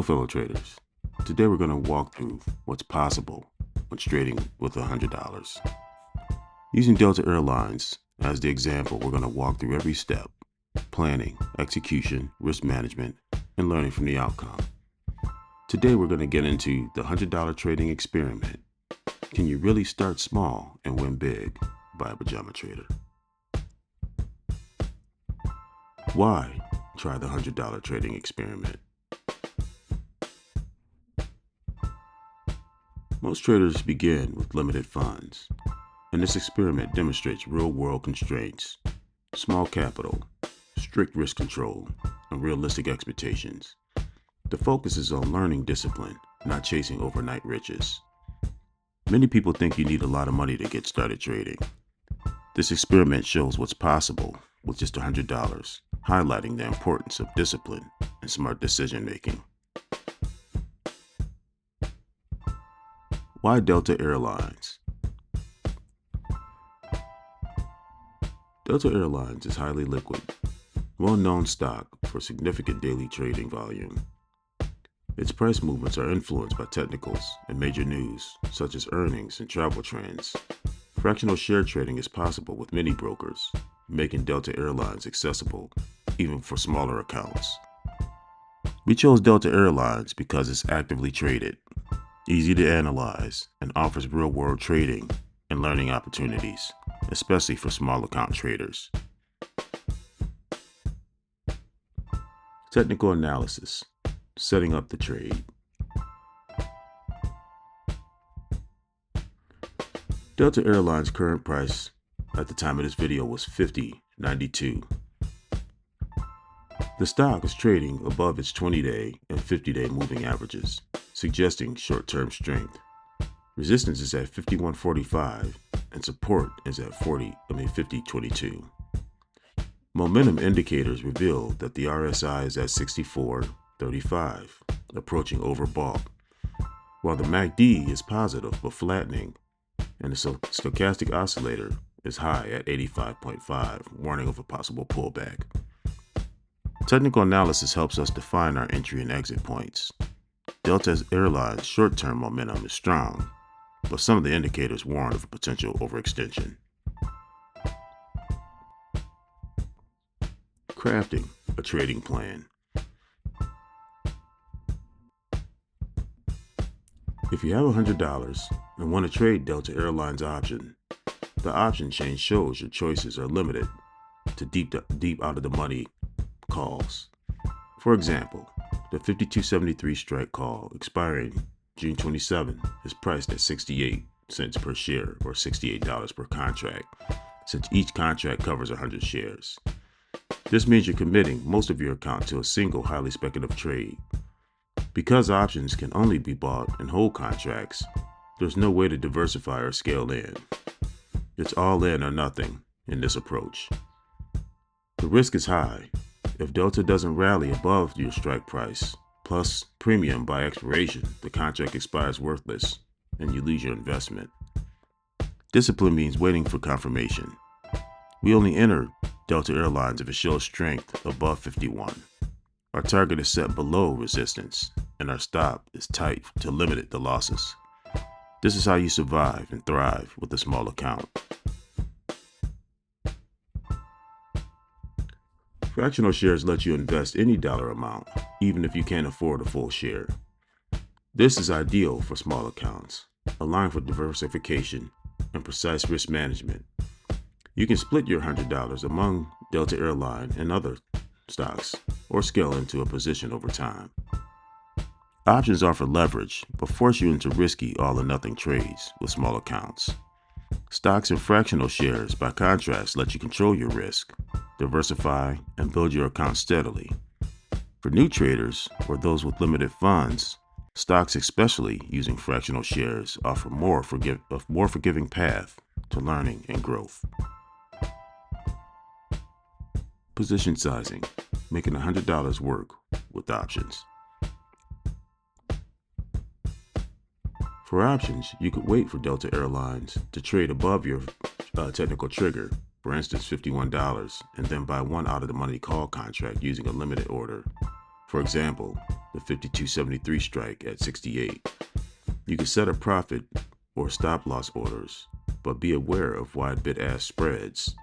fellow traders, today we're going to walk through what's possible when trading with $100. Using Delta Airlines as the example, we're going to walk through every step: planning, execution, risk management, and learning from the outcome. Today we're going to get into the $100 trading experiment. Can you really start small and win big? By a pajama trader. Why try the $100 trading experiment? Most traders begin with limited funds, and this experiment demonstrates real-world constraints, small capital, strict risk control, and realistic expectations. The focus is on learning discipline, not chasing overnight riches. Many people think you need a lot of money to get started trading. This experiment shows what's possible with just $100, highlighting the importance of discipline and smart decision making. Why Delta Airlines? Delta Airlines is highly liquid, well-known stock for significant daily trading volume. Its price movements are influenced by technicals and major news, such as earnings and travel trends. Fractional share trading is possible with many brokers, making Delta Airlines accessible even for smaller accounts. We chose Delta Airlines because it's actively traded, easy to analyze, and offers real-world trading and learning opportunities, especially for small account traders. Technical analysis: setting up the trade. Delta Airlines' current price at the time of this video was $50.92. The stock is trading above its 20-day and 50-day moving averages, suggesting short-term strength. Resistance is at 51.45 and support is at 50.22. Momentum indicators reveal that the RSI is at 64.35, approaching overbought, while the MACD is positive but flattening, and the stochastic oscillator is high at 85.5, warning of a possible pullback. Technical analysis helps us define our entry and exit points. Delta Airlines' short-term momentum is strong, but some of the indicators warn of a potential overextension. Crafting a trading plan. If you have $100 and want to trade Delta Airlines option, the option chain shows your choices are limited to deep out of the money calls. For example, the 52.73 strike call expiring June 27 is priced at 68 cents per share, or $68 per contract, since each contract covers 100 shares. This means you're committing most of your account to a single highly speculative trade. Because options can only be bought in whole contracts, there's no way to diversify or scale in. It's all in or nothing in this approach. The risk is high. If Delta doesn't rally above your strike price, plus premium by expiration, the contract expires worthless and you lose your investment. Discipline means waiting for confirmation. We only enter Delta Airlines if it shows strength above 51. Our target is set below resistance, and our stop is tight to limit the losses. This is how you survive and thrive with a small account. Fractional shares let you invest any dollar amount, even if you can't afford a full share. This is ideal for small accounts, allowing for diversification and precise risk management. You can split your $100 among Delta Airlines and other stocks, or scale into a position over time. Options offer leverage, but force you into risky all-or-nothing trades with small accounts. Stocks and fractional shares, by contrast, let you control your risk, diversify, and build your account steadily. For new traders or those with limited funds, stocks, especially using fractional shares, offer a more forgiving path to learning and growth. Position sizing, making $100 work with options. For options, you could wait for Delta Airlines to trade above your technical trigger, for instance $51, and then buy one out-of-the-money call contract using a limited order. For example, the 52.73 strike at 68. You can set a profit or stop loss orders, but be aware of wide bid-ask spreads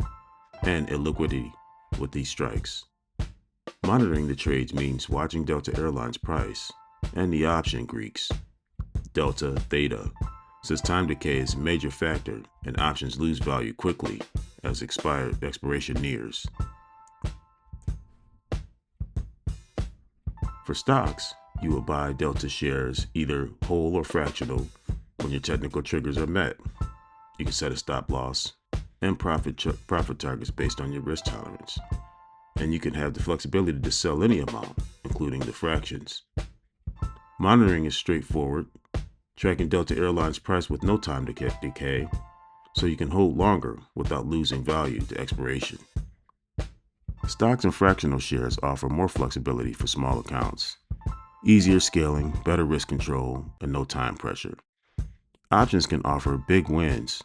and illiquidity with these strikes. Monitoring the trades means watching Delta Airlines price and the option Greeks, delta, theta, since time decay is a major factor and options lose value quickly as expiration nears. For stocks, you will buy delta shares either whole or fractional when your technical triggers are met. You can set a stop loss and profit targets based on your risk tolerance. And you can have the flexibility to sell any amount, including the fractions. Monitoring is straightforward, tracking Delta Airlines price with no time decay, so you can hold longer without losing value to expiration. Stocks and fractional shares offer more flexibility for small accounts, easier scaling, better risk control, and no time pressure. Options can offer big wins,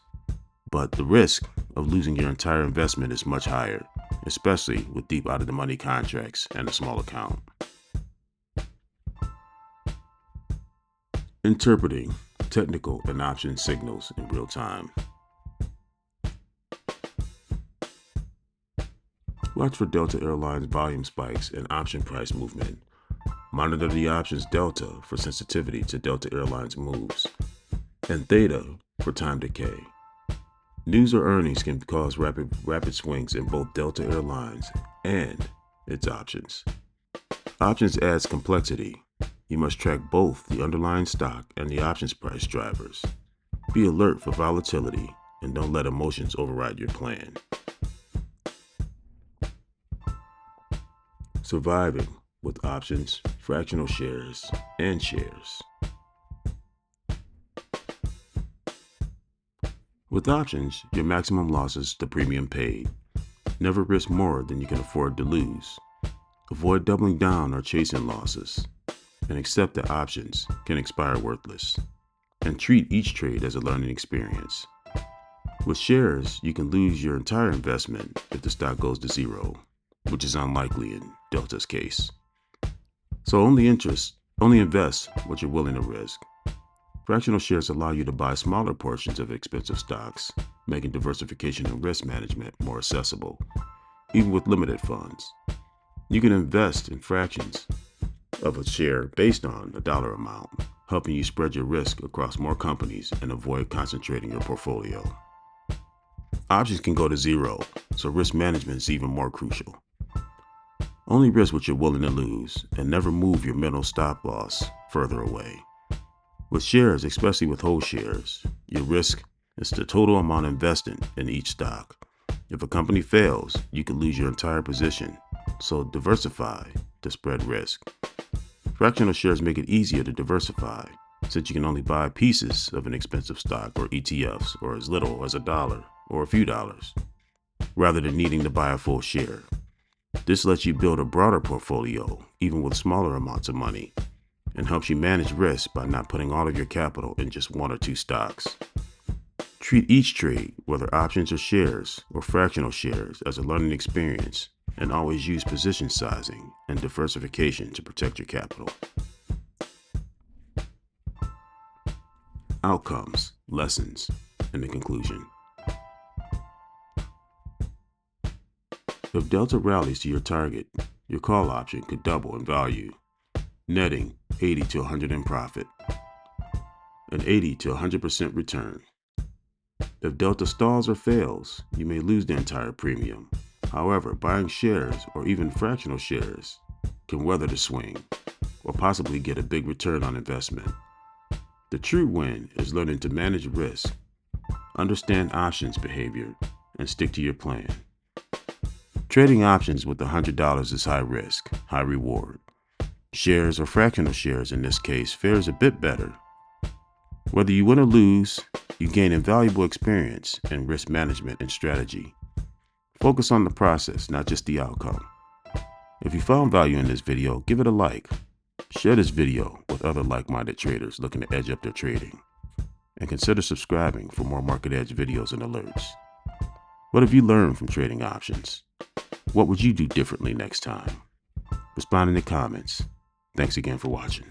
but the risk of losing your entire investment is much higher, especially with deep out-of-the-money contracts and a small account. Interpreting technical and option signals in real time. Watch for Delta Airlines volume spikes and option price movement. Monitor the options delta for sensitivity to Delta Airlines moves, and theta for time decay. News or earnings can cause rapid swings in both Delta Airlines and its options. Options adds complexity. You must track both the underlying stock and the options price drivers. Be alert for volatility and don't let emotions override your plan. Surviving with options, fractional shares, and shares. With options, your maximum loss is the premium paid. Never risk more than you can afford to lose. Avoid doubling down or chasing losses, and accept that options can expire worthless. And treat each trade as a learning experience. With shares, you can lose your entire investment if the stock goes to zero, which is unlikely in Delta's case. So only invest what you're willing to risk. Fractional shares allow you to buy smaller portions of expensive stocks, making diversification and risk management more accessible, even with limited funds. You can invest in fractions of a share based on a dollar amount, helping you spread your risk across more companies and avoid concentrating your portfolio. Options can go to zero, so risk management is even more crucial. Only risk what you're willing to lose and never move your mental stop loss further away. With shares, especially with whole shares, your risk is the total amount invested in each stock. If a company fails, you could lose your entire position, so diversify to spread risk. Fractional shares make it easier to diversify, since you can only buy pieces of an expensive stock or ETFs or as little as $1 or a few dollars, rather than needing to buy a full share. This lets you build a broader portfolio, even with smaller amounts of money, and helps you manage risk by not putting all of your capital in just one or two stocks. Treat each trade, whether options or shares or fractional shares, as a learning experience, and always use position sizing and diversification to protect your capital. Outcomes, lessons, and the conclusion. If Delta rallies to your target, your call option could double in value, netting 80 to 100 in profit, an 80 to 100% return. If Delta stalls or fails, you may lose the entire premium. However, buying shares or even fractional shares can weather the swing or possibly get a big return on investment. The true win is learning to manage risk, understand options behavior, and stick to your plan. Trading options with $100 is high risk, high reward. Shares or fractional shares in this case fares a bit better. Whether you win or lose, you gain invaluable experience in risk management and strategy. Focus on the process, not just the outcome. If you found value in this video, give it a like. Share this video with other like-minded traders looking to edge up their trading. And consider subscribing for more Market Edge videos and alerts. What have you learned from trading options? What would you do differently next time? Respond in the comments. Thanks again for watching.